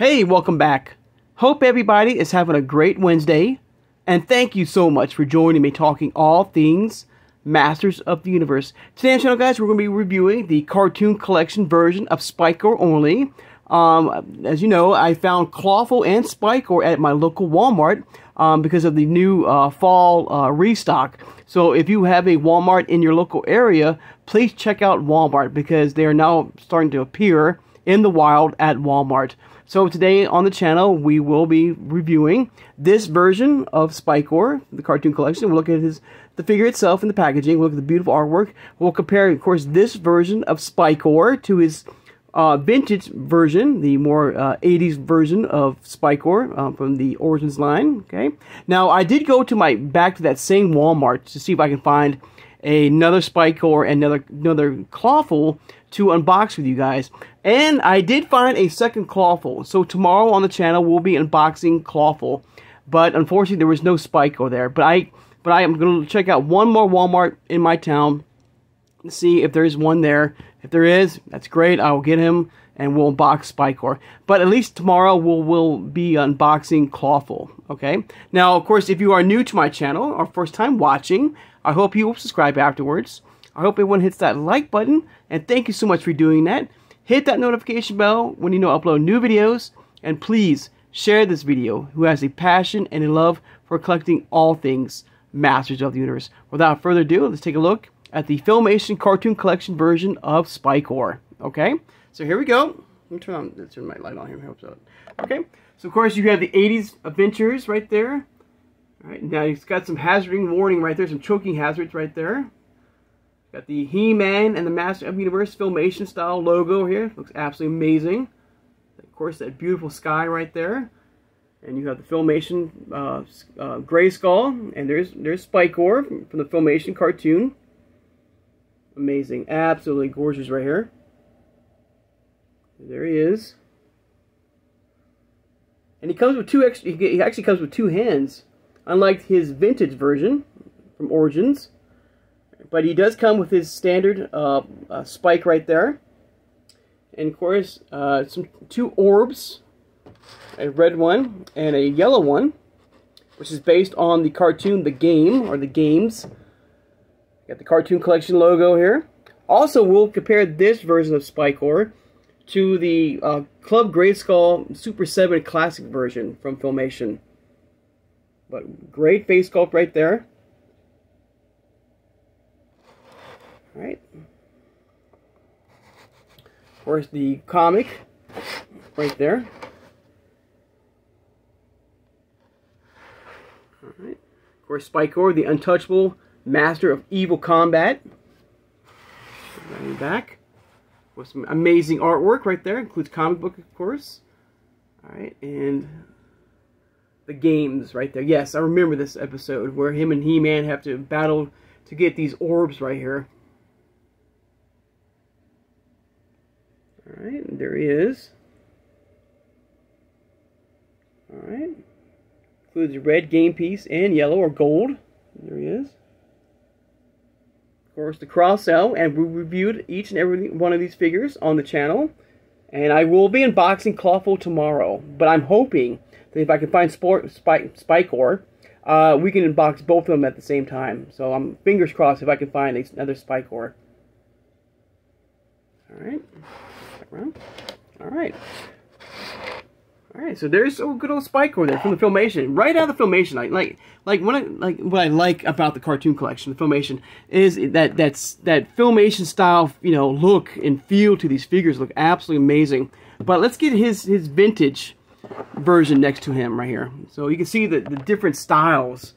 Hey, welcome back. Hope everybody is having a great Wednesday, and thank you so much for joining me talking all things Masters of the Universe. Today on the channel, guys, we're going to be reviewing the cartoon collection version of SPIKOR only. As you know, I found Clawful and SPIKOR at my local Walmart because of the new fall restock. So if you have a Walmart in your local area, please check out Walmart because they are now starting to appear in the wild at Walmart. So today on the channel, we will be reviewing this version of SPIKOR, the cartoon collection. We'll look at the figure itself and the packaging. We'll look at the beautiful artwork. We'll compare, of course, this version of SPIKOR to his vintage version, the more 80s version of SPIKOR from the Origins line. Okay. Now, I did go to back to that same Walmart to see if I can find another SPIKOR and another Clawful to unbox with you guys. And I did find a second Clawful. So tomorrow on the channel we'll be unboxing Clawful. But unfortunately there was no SPIKOR there. But I am going to check out one more Walmart in my town to see if there's one there. If there is, that's great. I will get him and we'll unbox SPIKOR. But at least tomorrow we'll be unboxing Clawful. Okay? Now, of course, if you are new to my channel or first time watching, I hope you will subscribe afterwards. I hope everyone hits that like button, and thank you so much for doing that. Hit that notification bell when you know I upload new videos, and please share this video who has a passion and a love for collecting all things Masters of the Universe. Without further ado, let's take a look at the Filmation Cartoon Collection version of SPIKOR. Okay, so here we go. Let me turn my light on here. I hope so. Okay, so of course you have the 80s adventures right there. All right, now it's got some hazarding warning right there, some choking hazards right there. Got the He-Man and the Master of the Universe Filmation style logo here. Looks absolutely amazing. Of course, that beautiful sky right there. And you have the Filmation Gray Skull. And there's SPIKOR from the Filmation cartoon. Amazing. Absolutely gorgeous right here. There he is. And he comes with he actually comes with two hands. Unlike his vintage version from Origins. But he does come with his standard spike right there. And of course, two orbs. A red one and a yellow one. Which is based on the cartoon The Game, or The Games. Got the cartoon collection logo here. Also, we'll compare this version of SPIKOR to the Club Grayskull Super 7 Classic version from Filmation. But great face sculpt right there. Alright. Of course, the comic right there. Alright. Of course, SPIKOR, the untouchable master of evil combat. Right back. With some amazing artwork right there. Includes comic book, of course. Alright, and the games right there. Yes, I remember this episode where him and He-Man have to battle to get these orbs right here. Alright, and there he is. Alright. Includes red game piece and yellow or gold. There he is. Of course, the cross-cell, and we reviewed each and every one of these figures on the channel. And I will be unboxing Clawful tomorrow. But I'm hoping that if I can find SPIKOR, we can unbox both of them at the same time. So I'm fingers crossed if I can find another SPIKOR. Alright. Alright. Alright, so there's a good old SPIKOR there from the Filmation. Right out of the Filmation. What I like about the cartoon collection, the Filmation, is that Filmation style, look and feel to these figures look absolutely amazing. But let's get his vintage version next to him right here. So you can see the different styles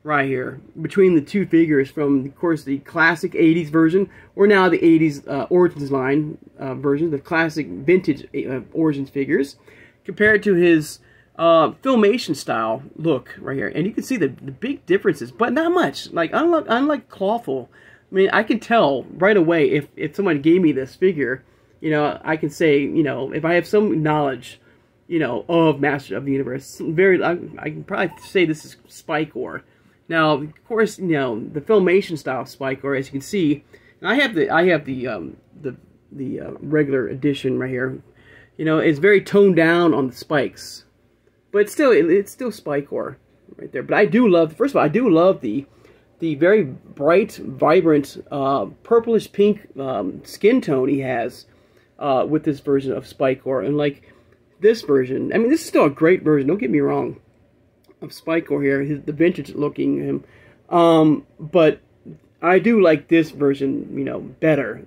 right here between the two figures from, of course, the classic 80s version, or now the 80s Origins line version, the classic vintage Origins figures, compared to his Filmation style look right here. And you can see the big differences, but not much. Like, unlike Clawful, I mean, I can tell right away if someone gave me this figure, I can say, if I have some knowledge, of Master of the Universe, I can probably say this is SPIKOR. Now, of course, the Filmation style SPIKOR, as you can see, and I have the regular edition right here. You know, it's very toned down on the spikes, but it's still SPIKOR right there. But I do love, first of all, I do love the very bright, vibrant, purplish pink skin tone he has with this version of SPIKOR. And like this version, I mean, this is still a great version, don't get me wrong, of SPIKOR here, the vintage looking him. But I do like this version, you know, better,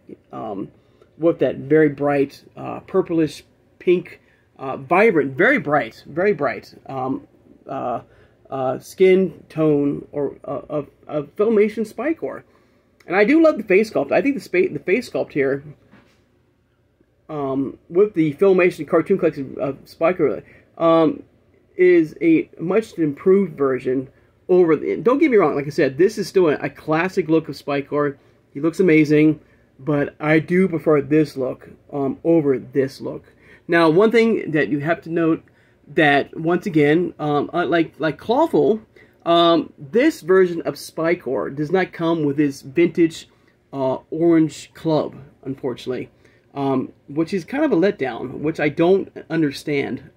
with that very bright, purplish pink, vibrant, very bright skin tone of Filmation SPIKOR. And I do love the face sculpt. I think the face sculpt here, with the Filmation Cartoon Collection of SPIKOR, is a much improved version over the, don't get me wrong, like I said, this is still a classic look of SPIKOR. He looks amazing, but I do prefer this look over this look. Now, one thing that you have to note, that once again, like Clawful, this version of SPIKOR does not come with this vintage orange club, unfortunately. Which is kind of a letdown, which I don't understand.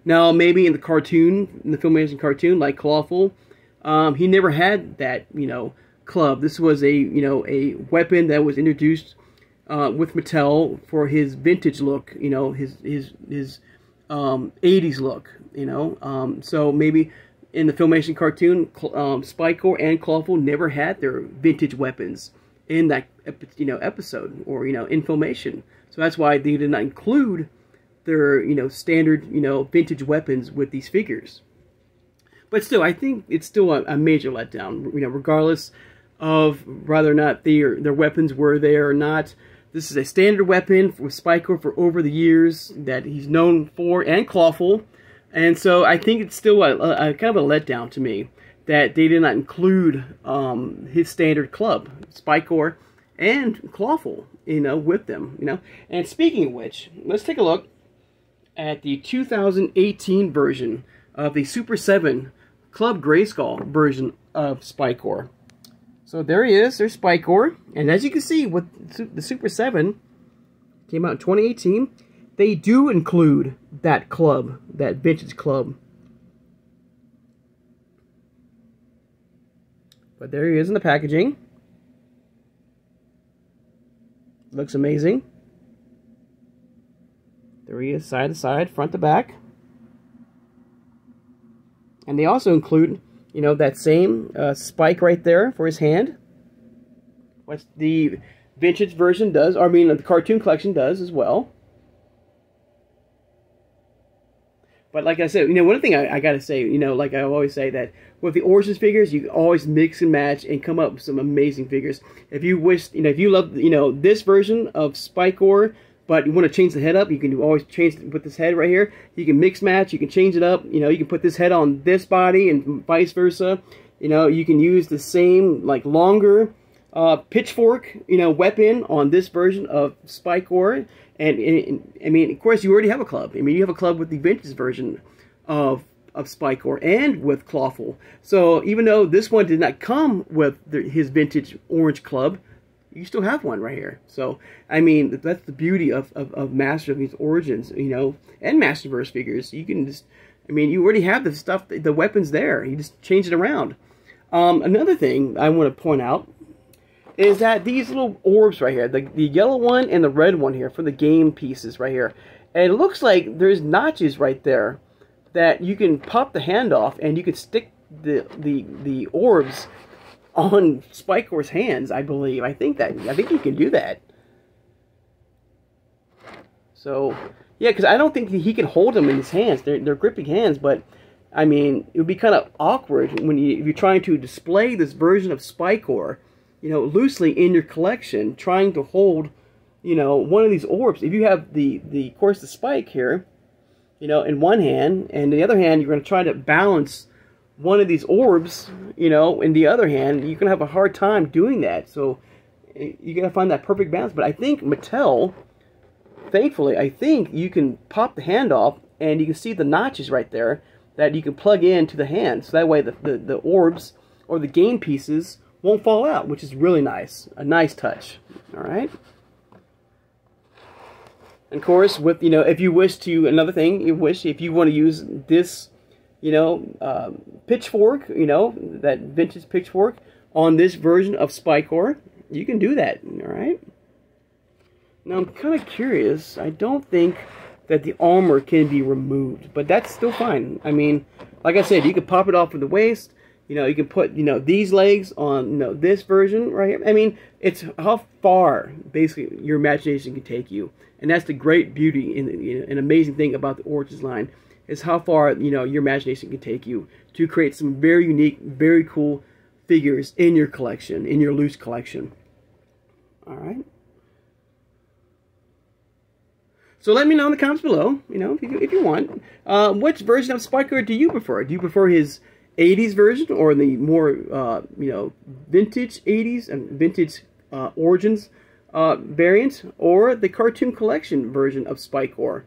Now, maybe in the cartoon, in the Filmation cartoon, like Clawful, he never had that, you know, club. This was a, you know, a weapon that was introduced with Mattel for his vintage look, you know, his 80s look, you know. So maybe in the Filmation cartoon, SPIKOR and Clawful never had their vintage weapons in that, you know, episode, or, you know, in Filmation. So that's why they did not include their, you know, standard, you know, vintage weapons with these figures. But still, I think it's still a major letdown, you know, regardless of whether or not their weapons were there or not. This is a standard weapon with SPIKOR for over the years that he's known for, and Clawful. And so I think it's still a kind of a letdown to me that they did not include his standard club, SPIKOR and Clawful, you know, with them, you know. And speaking of which, let's take a look at the 2018 version of the Super 7 Club Grayskull version of SPIKOR. So there he is, there's SPIKOR, and as you can see, with the Super 7, came out in 2018, they do include that club, that vintage club. But there he is in the packaging. Looks amazing. There he is, side to side, front to back. And they also include, you know, that same spike right there for his hand. What the vintage version does, or I mean, the cartoon collection does as well. But like I said, you know, one thing I gotta say, you know, like I always say, that with the Origins figures, you can always mix and match and come up with some amazing figures. If you wish, you know, if you love, you know, this version of SPIKOR, but you want to change the head up, you can always change, put this head right here. You can mix match, you can change it up, you know, you can put this head on this body and vice versa. You know, you can use the same, like, longer pitchfork, you know, weapon on this version of SPIKOR. And I mean, of course, you already have a club. I mean, you have a club with the vintage version of SPIKOR and with Clawful. So even though this one did not come with his vintage orange club, you still have one right here. So, I mean, that's the beauty of Masters of these Origins, you know, and Masterverse figures. You can just, I mean, you already have the stuff, the weapons there. You just change it around. Another thing I want to point out is that these little orbs right here, the yellow one and the red one here for the game pieces right here, and it looks like there's notches right there that you can pop the hand off and you can stick the orbs on SPIKOR's hands, I believe. I think you can do that. So, yeah, because I don't think he can hold them in his hands. They're gripping hands, but I mean, it would be kind of awkward when if you're trying to display this version of SPIKOR, you know, loosely in your collection, trying to hold, you know, one of these orbs. If you have of course, the spike here, you know, in one hand, and the other hand, you're going to try to balance one of these orbs, you know, in the other hand, you're going to have a hard time doing that. So you got to find that perfect balance. But I think Mattel, thankfully, I think you can pop the hand off, and you can see the notches right there that you can plug into the hand. So that way the orbs or the game pieces won't fall out, which is really nice. A nice touch. All right. And of course, with, you know, if you wish to, another thing, if you want to use this, you know, pitchfork, you know, that vintage pitchfork on this version of SPIKOR, you can do that, all right? Now, I'm kind of curious. I don't think that the armor can be removed, but that's still fine. I mean, like I said, you can pop it off from the waist. You know, you can put, you know, these legs on, you know, this version right here. I mean, it's how far, basically, your imagination can take you. And that's the great beauty and amazing thing about the Origins line, is how far, you know, your imagination can take you to create some very unique, very cool figures in your collection, in your loose collection. All right. So let me know in the comments below, you know, if you want, which version of SPIKOR do you prefer? Do you prefer his 80s version, or the more, you know, vintage 80s and vintage Origins variant, or the cartoon collection version of SPIKOR?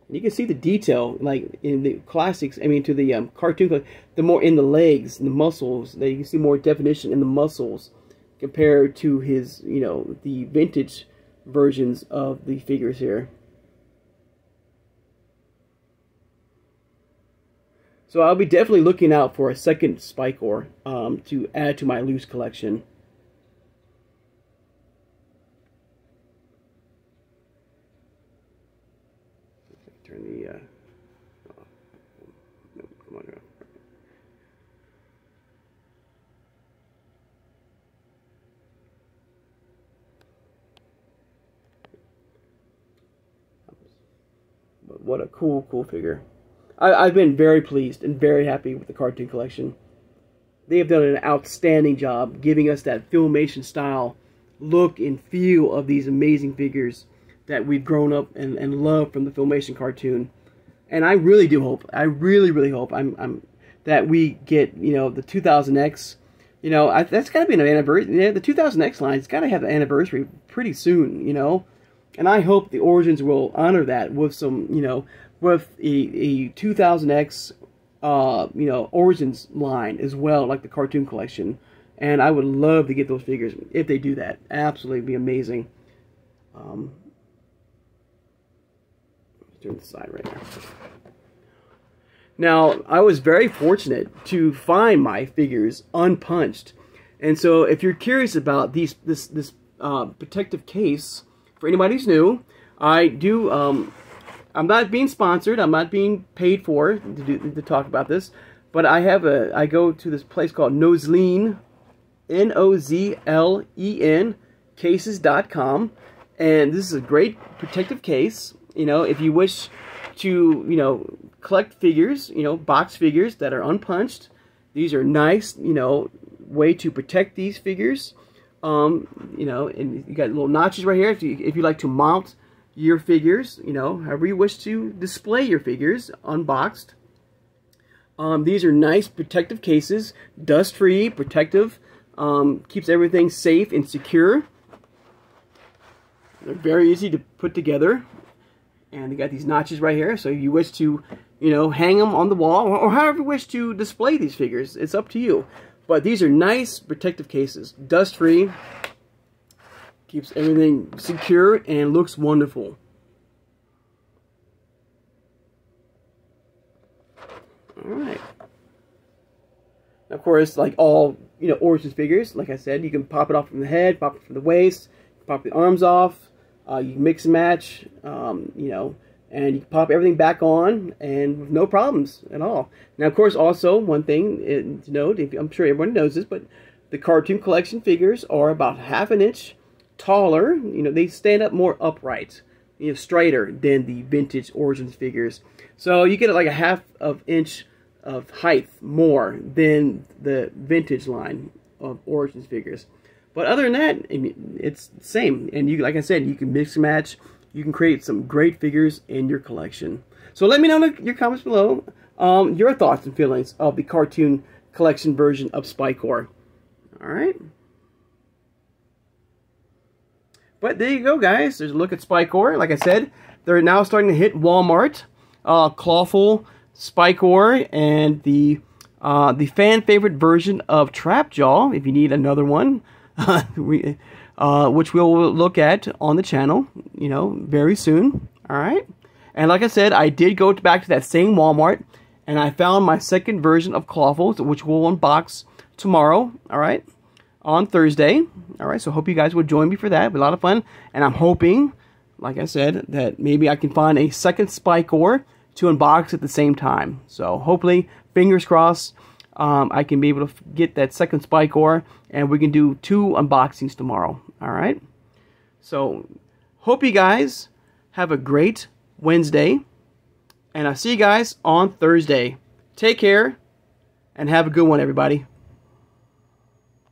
You can see the detail, like in the classics. I mean, to the cartoon, the more in the legs, and the muscles. That you can see more definition in the muscles compared to his, you know, the vintage versions of the figures here. So I'll be definitely looking out for a second SPIKOR to add to my loose collection. Turn the no, come on. But what a cool figure. I've been very pleased and very happy with the cartoon collection. They have done an outstanding job giving us that Filmation style look and feel of these amazing figures that we've grown up and loved from the Filmation cartoon. And I really do hope, I really hope that we get, you know, the 2000X. You know, that's got to be an anniversary. You know, the 2000X line's got to have an anniversary pretty soon, you know. And I hope the Origins will honor that with some, you know, with a 2000X, you know, Origins line as well, like the cartoon collection. And I would love to get those figures if they do that. Absolutely be amazing. Turn the side right now. Now, I was very fortunate to find my figures unpunched. And so if you're curious about this protective case, for anybody who's new, I do, I'm not being sponsored, I'm not being paid for to talk about this, but I go to this place called Nozleen, Nozlen, cases.com, and this is a great protective case. You know, if you wish to, you know, collect figures, you know, box figures that are unpunched, these are nice, you know, way to protect these figures. You know, and you got little notches right here if you like to mount your figures, you know, however you wish to display your figures unboxed. These are nice protective cases, dust-free, protective, keeps everything safe and secure. They're very easy to put together, and they got these notches right here, so if you wish to, you know, hang them on the wall, or however you wish to display these figures, it's up to you. But these are nice protective cases, dust-free, keeps everything secure, and looks wonderful. Alright. Of course, like all, you know, Origins figures, like I said, you can pop it off from the head, pop it from the waist, pop the arms off, you can mix and match, you know, and you can pop everything back on, and with no problems at all. Now, of course, also, one thing to note, I'm sure everyone knows this, but the cartoon collection figures are about ½ an inch taller. You know, they stand up more upright, you know, straighter than the vintage Origins figures. So you get like a ½ inch of height more than the vintage line of Origins figures. But other than that, it's the same. And you, like I said, you can mix and match. You can create some great figures in your collection. So let me know in your comments below your thoughts and feelings of the cartoon collection version of SPIKOR. Alright? But there you go, guys. There's a look at SPIKOR. Like I said, they're now starting to hit Walmart. Clawful, SPIKOR, and the fan favorite version of Trapjaw, if you need another one. which we'll look at on the channel, you know, very soon. All right. And like I said, I did go back to that same Walmart, and I found my second version of Clawfuls, which we'll unbox tomorrow. All right, on Thursday. All right. So hope you guys will join me for that. It'll be a lot of fun, and I'm hoping, like I said, that maybe I can find a second SPIKOR to unbox at the same time. So hopefully, fingers crossed, I can be able to get that second SPIKOR, and we can do 2 unboxings tomorrow. All right. So hope you guys have a great Wednesday, and I'll see you guys on Thursday. Take care, and have a good one, everybody.